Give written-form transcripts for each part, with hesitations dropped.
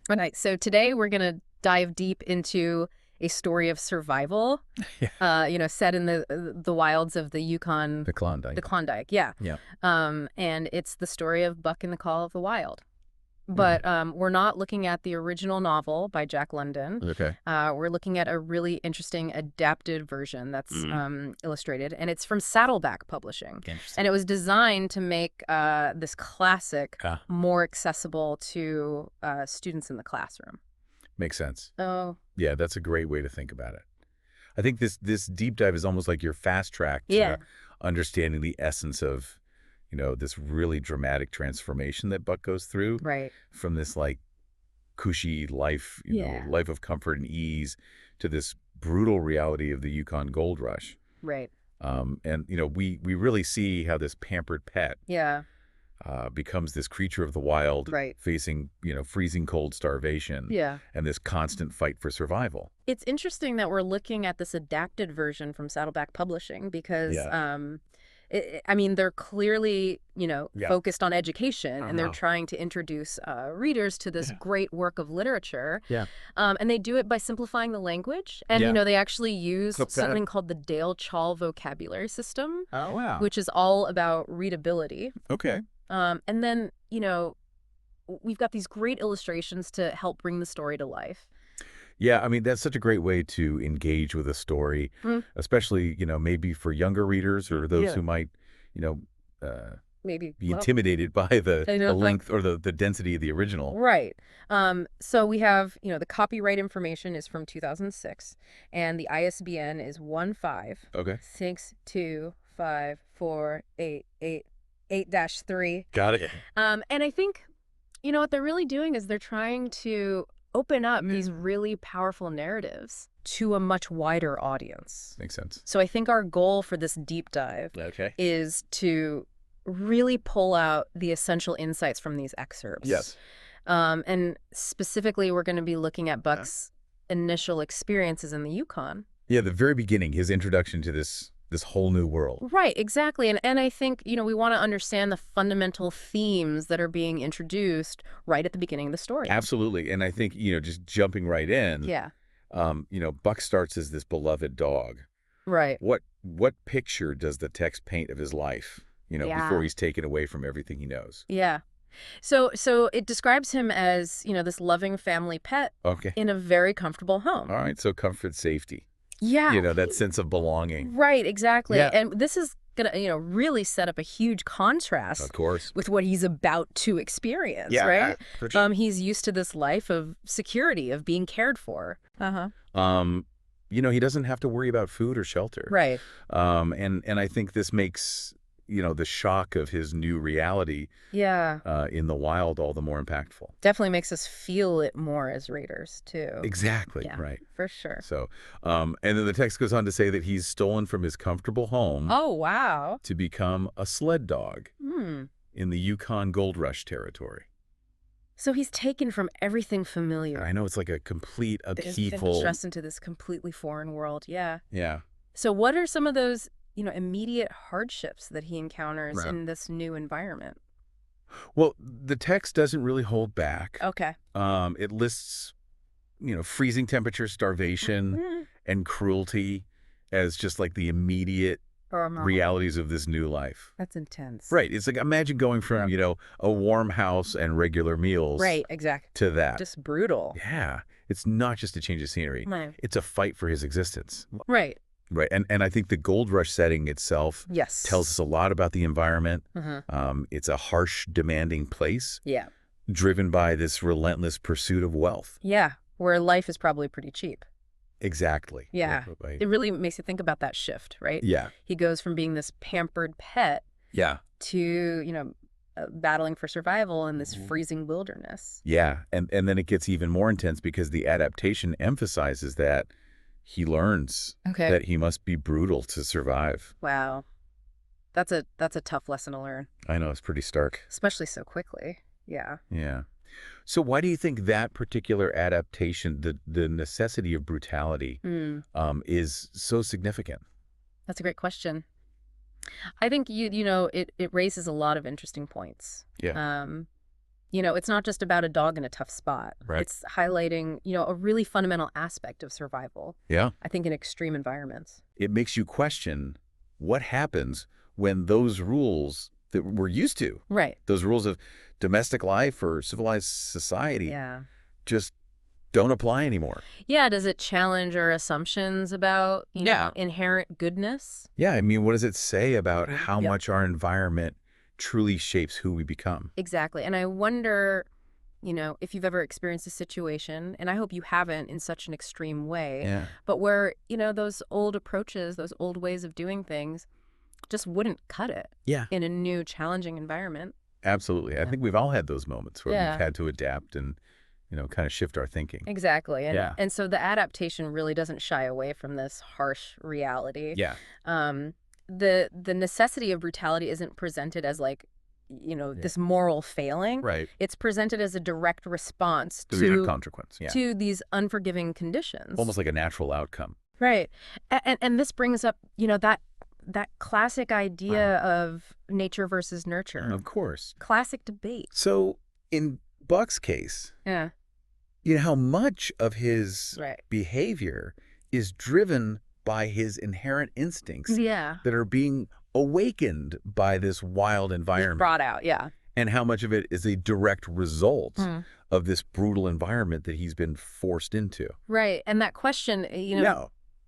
All right, so today we're going to dive deep into a story of survival, Yeah. set in the wilds of the Yukon, The the Klondike. Klondike, yeah. Yeah. And it's the story of Buck and the Call of the Wild. Mm. But we're not looking at the original novel by Jack London. Okay. We're looking at a really interesting adapted version that's Mm. illustrated, and it's from Saddleback Publishing. Interesting. And it was designed to make this classic Ah, more accessible to students in the classroom. makes sense. Oh, Yeah, that's a great way to think about it. I think this deep dive is almost like your fast track yeah, to understanding the essence of, this really dramatic transformation that Buck goes through right. from this like cushy life, Yeah, life of comfort and ease to this brutal reality of the Yukon gold rush. right. And we really see how this pampered pet Yeah, becomes this creature of the wild right. facing, freezing cold starvation Yeah. and this constant fight for survival. It's interesting that we're looking at this adapted version from Saddleback Publishing because, Yeah. I mean, they're clearly, Yeah. focused on education and they're Uh-huh. trying to introduce readers to this Yeah. great work of literature. Yeah. And they do it by simplifying the language. And, Yeah. they actually use Okay. something called the Dale-Chall vocabulary system, Oh, wow. which is all about readability. Okay. And then, we've got these great illustrations to help bring the story to life. Yeah, I mean, that's such a great way to engage with a story, Mm, especially, maybe for younger readers or those yeah, who might, you know, maybe. be Well, intimidated by the, I the know. length or the density of the original. Right. So we have, the copyright information is from 2006, and the ISBN is Okay. 156254888-3. Got it. And I think, what they're really doing is they're trying to open up these really powerful narratives to a much wider audience. Makes sense. So I think our goal for this deep dive Okay. is to really pull out the essential insights from these excerpts. Yes. And specifically, we're going to be looking at Buck's initial experiences in the Yukon. Yeah, the very beginning, his introduction to this whole new world. Right, exactly. And I think, we want to understand the fundamental themes that are being introduced right at the beginning of the story. Absolutely. And I think, just jumping right in, Yeah, Buck starts as this beloved dog. right. What picture does the text paint of his life, Yeah. before he's taken away from everything he knows? Yeah. So it describes him as, this loving family pet Okay. in a very comfortable home. All right. So comfort, safety, Yeah. that sense of belonging. Right, exactly. Yeah. And this is going to, really set up a huge contrast Of course. with what he's about to experience, Yeah, right? for sure. He's used to this life of security, of being cared for. Uh-huh. He doesn't have to worry about food or shelter. Right. And I think this makes, the shock of his new reality Yeah. in the wild all the more impactful. Definitely makes us feel it more as readers, too. Exactly. Yeah, Right. for sure. So, and then the text goes on to say that he's stolen from his comfortable home Oh, wow. to become a sled dog Hmm. in the Yukon Gold Rush territory. So he's taken from everything familiar. I know it's like a complete Has been upheaval. thrust into this completely foreign world. Yeah. Yeah. So what are some of those, immediate hardships that he encounters Right. in this new environment? Well, the text doesn't really hold back. Okay. It lists, freezing temperatures, starvation, Mm. and cruelty as just like the immediate realities of this new life. That's intense. Right. It's like imagine going from, a warm house and regular meals Right, exactly. to that. Just brutal. Yeah. It's not just a change of scenery. Right. It's a fight for his existence. Right. Right. And I think the gold rush setting itself Yes. tells us a lot about the environment. Uh-huh. It's a harsh, demanding place Yeah. driven by this relentless pursuit of wealth. Yeah. Where life is probably pretty cheap. Exactly. Yeah. Right. It really makes you think about that shift, right? Yeah. He goes from being this pampered pet Yeah. to, battling for survival in this freezing wilderness. Yeah. And then it gets even more intense because the adaptation emphasizes that he learns Okay. that he must be brutal to survive. Wow. That's a tough lesson to learn, I know, it's pretty stark. especially so quickly. Yeah. Yeah. So why do you think that particular adaptation, the necessity of brutality, Mm. is so significant? That's a great question. I think it raises a lot of interesting points. Yeah. It's not just about a dog in a tough spot. Right. It's highlighting, a really fundamental aspect of survival, Yeah. I think, in extreme environments. It makes you question what happens when those rules that we're used to, Right. those rules of domestic life or civilized society, Yeah. just don't apply anymore. Yeah, does it challenge our assumptions about, inherent goodness? Yeah, I mean, what does it say about how Yep. much our environment truly shapes who we become? Exactly. And I wonder, if you've ever experienced a situation, and I hope you haven't in such an extreme way, Yeah. but where, those old approaches, those old ways of doing things just wouldn't cut it Yeah. in a new challenging environment. Absolutely. I think we've all had those moments where Yeah. we've had to adapt and, kind of shift our thinking. Exactly. And, Yeah. and so the adaptation really doesn't shy away from this harsh reality. Yeah. The necessity of brutality isn't presented as like, this moral failing. Right. It's presented as a direct response There's a consequence. Yeah. to these unforgiving conditions. Almost like a natural outcome. Right. And this brings up, that classic idea of nature versus nurture. Of course. Classic debate. So in Buck's case, Yeah. how much of his Right. behavior is driven by his inherent instincts Yeah. that are being awakened by this wild environment, Brought out. Yeah. and how much of it is a direct result Mm. of this brutal environment that he's been forced into. Right. And that question, Yeah.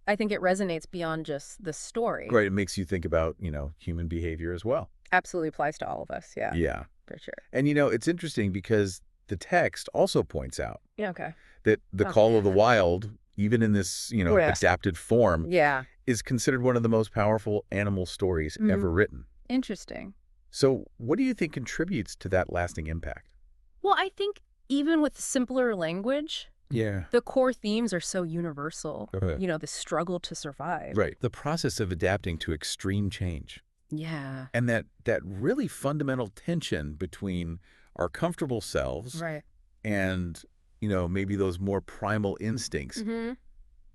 I think it resonates beyond just the story. Right. It makes you think about, human behavior as well. Absolutely applies to all of us. Yeah. Yeah. For sure. And, it's interesting because the text also points out Yeah. Okay. that the Oh. call of the wild, even in this, Yes. adapted form, Yeah. is considered one of the most powerful animal stories Mhm. ever written. Interesting. So what do you think contributes to that lasting impact? Well, I think even with simpler language, Yeah. the core themes are so universal. Okay. The struggle to survive. Right. The process of adapting to extreme change. Yeah. And that really fundamental tension between our comfortable selves Right. and, maybe those more primal instincts. Mm-hmm.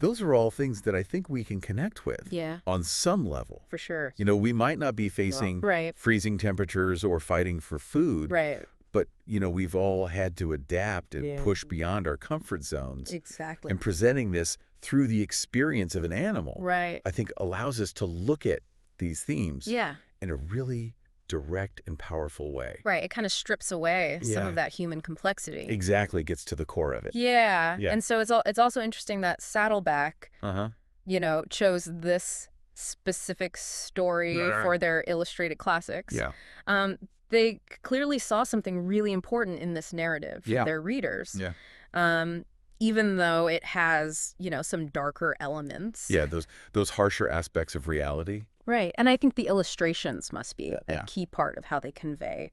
Those are all things that I think we can connect with Yeah. on some level. For sure. We might not be facing Right. freezing temperatures or fighting for food, Right. but, we've all had to adapt and Yeah. push beyond our comfort zones. Exactly. And presenting this through the experience of an animal, Right. I think allows us to look at these themes Yeah. in a really direct and powerful way. Right. It kind of strips away some Yeah. of that human complexity. Exactly, gets to the core of it. Yeah. Yeah. And so it's also interesting that Saddleback, Uh-huh. chose this specific story Right. for their illustrated classics. Yeah. They clearly saw something really important in this narrative Yeah. for their readers. Yeah. Even though it has, some darker elements. Yeah, those harsher aspects of reality. Right. And I think the illustrations must be Yeah. a key part of how they convey,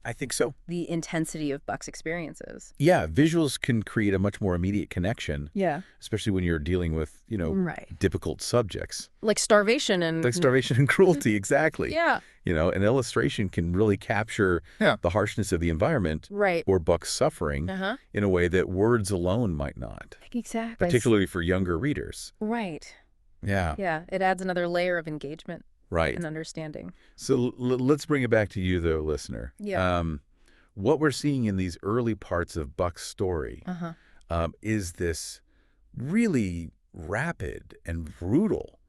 I think so. the intensity of Buck's experiences. Yeah, visuals can create a much more immediate connection, Yeah. especially when you're dealing with, Right. difficult subjects. Like starvation and... Like starvation and cruelty, exactly. Yeah. An illustration can really capture the harshness of the environment Right. or Buck's suffering Uh-huh. in a way that words alone might not, Exactly. particularly for younger readers. Right. Yeah, Yeah. It adds another layer of engagement right. and understanding. So let's bring it back to you, though, listener. Yeah. What we're seeing in these early parts of Buck's story Uh-huh. is this really rapid and brutal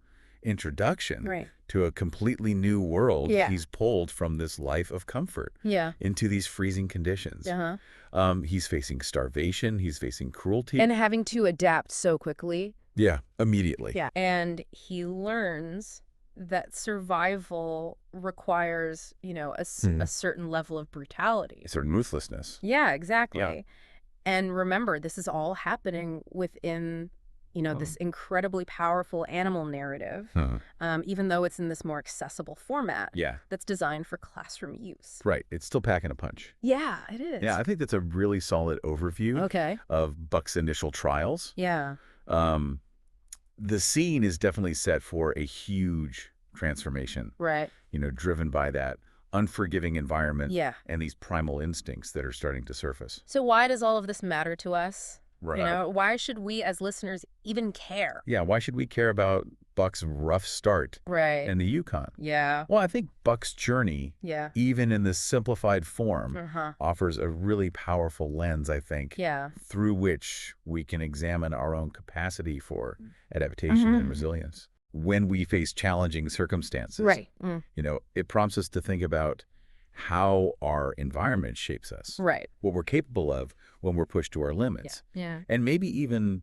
introduction Right. to a completely new world. Yeah. He's pulled from this life of comfort Yeah. into these freezing conditions. Uh-huh. He's facing starvation. He's facing cruelty. And having to adapt so quickly. Yeah, immediately. Yeah. And he learns that survival requires, a certain level of brutality. A certain ruthlessness. Yeah, exactly. Yeah. And remember, this is all happening within, this incredibly powerful animal narrative, even though it's in this more accessible format Yeah, that's designed for classroom use. right. It's still packing a punch. Yeah, it is. Yeah, I think that's a really solid overview Okay. of Buck's initial trials. Yeah. The scene is definitely set for a huge transformation, Right. driven by that unforgiving environment Yeah. and these primal instincts that are starting to surface. So why does all of this matter to us? Right. Why should we as listeners even care? Yeah, why should we care about Buck's rough start Right. in the Yukon. Yeah. Well, I think Buck's journey, Yeah. even in this simplified form, Uh-huh. offers a really powerful lens, I think, Yeah. through which we can examine our own capacity for adaptation and resilience. When we face challenging circumstances, Right. it prompts us to think about how our environment shapes us, Right. what we're capable of when we're pushed to our limits, Yeah. and maybe even,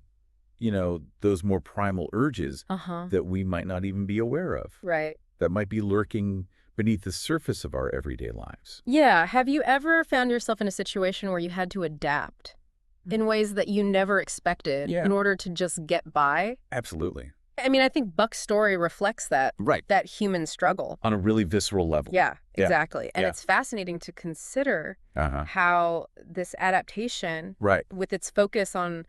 those more primal urges Uh-huh. that we might not even be aware of, Right. that might be lurking beneath the surface of our everyday lives. Yeah. Have you ever found yourself in a situation where you had to adapt in ways that you never expected Yeah. in order to just get by? Absolutely. I mean, I think Buck's story reflects that Right. that human struggle. On a really visceral level. Yeah, Yeah. exactly. And Yeah. it's fascinating to consider Uh-huh. how this adaptation, Right. with its focus on,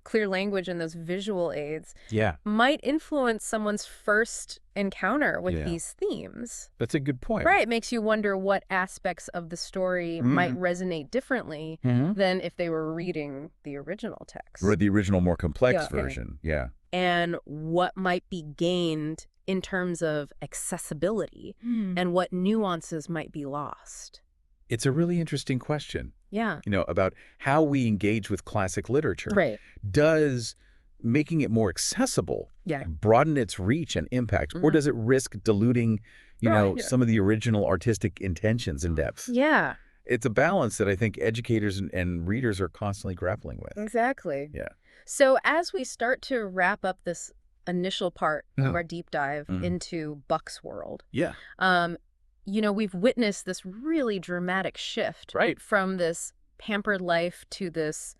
clear language and those visual aids, Yeah. might influence someone's first encounter with Yeah. these themes. That's a good point. Right. It makes you wonder what aspects of the story might resonate differently than if they were reading the original text. Or the original, more complex Yeah. version. Yeah. And what might be gained in terms of accessibility and what nuances might be lost. It's a really interesting question, Yeah. about how we engage with classic literature. Right. Does making it more accessible Yeah. broaden its reach and impact, or does it risk diluting, some of the original artistic intentions and depth? Yeah. It's a balance that I think educators and readers are constantly grappling with. Exactly. Yeah. So as we start to wrap up this initial part of our deep dive into Buck's world, Yeah. we've witnessed this really dramatic shift Right. from this pampered life to this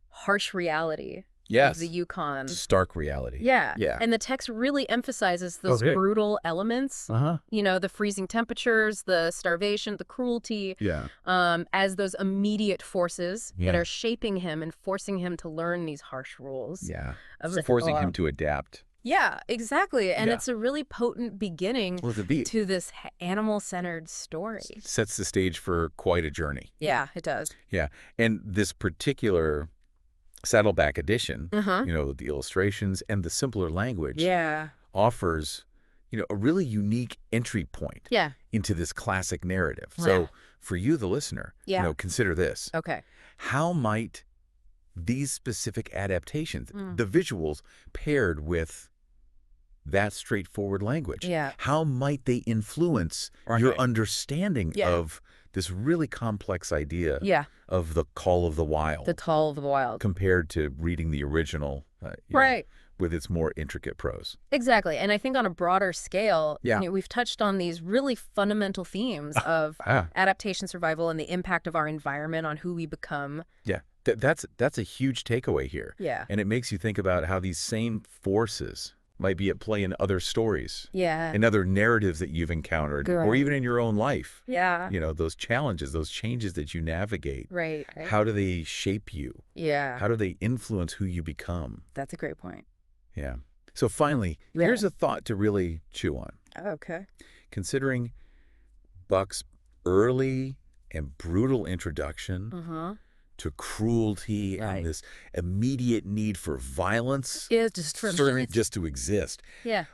harsh reality Yes. of the Yukon. Stark reality. Yeah. Yeah. And the text really emphasizes those Okay. brutal elements, Uh-huh. the freezing temperatures, the starvation, the cruelty, Yeah. as those immediate forces that Yeah. are shaping him and forcing him to learn these harsh rules. Yeah. Of Forcing him to adapt. Yeah, exactly. And Yeah. it's a really potent beginning Well, the to this animal-centered story. sets the stage for quite a journey. Yeah, it does. Yeah. And this particular Saddleback edition, Uh-huh. the illustrations and the simpler language Yeah. offers, a really unique entry point Yeah. into this classic narrative. Yeah. So for you, the listener, Yeah. consider this. Okay. How might these specific adaptations, the visuals paired with that straightforward language, Yeah. how might they influence your understanding Yeah. of this really complex idea Yeah. of the call of the wild The Call of the Wild. compared to reading the original, Right. with its more intricate prose? Exactly. And I think on a broader scale, Yeah. we've touched on these really fundamental themes of adaptation, survival, and the impact of our environment on who we become. Yeah, that's a huge takeaway here. Yeah. And it makes you think about how these same forces might be at play in other stories, Yeah. in other narratives that you've encountered, or Right. even in your own life. Yeah. Those challenges, those changes that you navigate. Right. How do they shape you? Yeah. How do they influence who you become? That's a great point. Yeah. So finally, here's a thought to really chew on. Okay. Considering Buck's early and brutal introduction Uh-huh. to cruelty Right. and this immediate need for violence, Yeah, just for certainly just to exist, Yeah.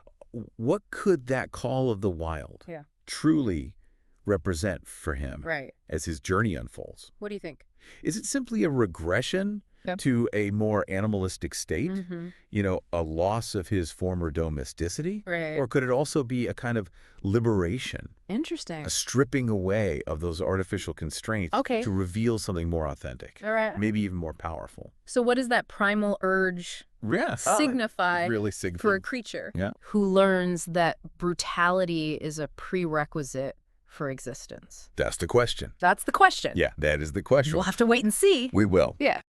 what could that call of the wild Yeah. truly represent for him Right. as his journey unfolds? What do you think? Is it simply a regression Yep. to a more animalistic state? Mm-hmm. A loss of his former domesticity? Right. Or could it also be a kind of liberation, Interesting. a stripping away of those artificial constraints Okay. to reveal something more authentic, All right. maybe even more powerful? So what does that primal urge Yeah. signify Really for a significant. creature Yeah. who learns that brutality is a prerequisite for existence? That's the question. That's the question. Yeah, that is the question. We'll have to wait and see. We will. Yeah.